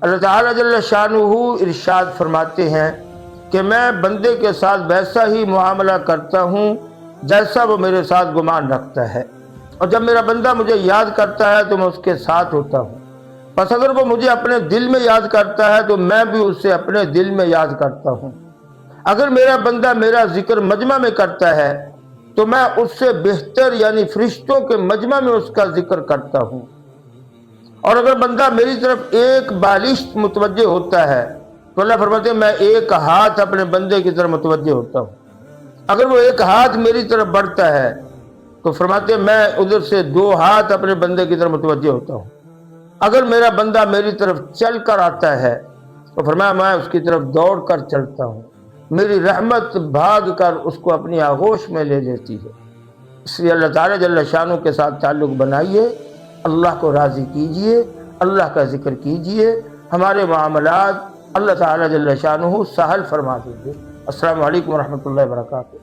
اللہ تعالیٰ جل شانہ ارشاد فرماتے ہیں کہ میں بندے کے ساتھ ویسا ہی معاملہ کرتا ہوں جیسا وہ میرے ساتھ گمان رکھتا ہے، اور جب میرا بندہ مجھے یاد کرتا ہے تو میں اس کے ساتھ ہوتا ہوں، پس اگر وہ مجھے اپنے دل میں یاد کرتا ہے تو میں بھی اسے اپنے دل میں یاد کرتا ہوں۔ اگر میرا بندہ میرا ذکر مجمع میں کرتا ہے تو میں اس سے بہتر یعنی فرشتوں کے مجمع میں اس کا ذکر کرتا ہوں، اور اگر بندہ میری طرف ایک بالشت متوجہ ہوتا ہے تو اللہ فرماتے ہیں میں ایک ہاتھ اپنے بندے کی طرف متوجہ ہوتا ہوں۔ اگر وہ ایک ہاتھ میری طرف بڑھتا ہے تو فرماتے ہیں میں ادھر سے 2 ہاتھ اپنے بندے کی طرف متوجہ ہوتا ہوں۔ اگر میرا بندہ میری طرف چل کر آتا ہے تو فرمایا میں اس کی طرف دوڑ کر چلتا ہوں، میری رحمت بھاگ کر اس کو اپنی آغوش میں لے لیتی ہے۔ اس لیے اللہ تعالیٰ جل شانہ کے ساتھ تعلق بنائیے، اللہ کو راضی کیجئے، اللہ کا ذکر کیجئے، ہمارے معاملات اللہ تعالیٰ جل شانہ سہل فرما دیں گے۔ السلام علیکم ورحمۃ اللہ وبرکاتہ۔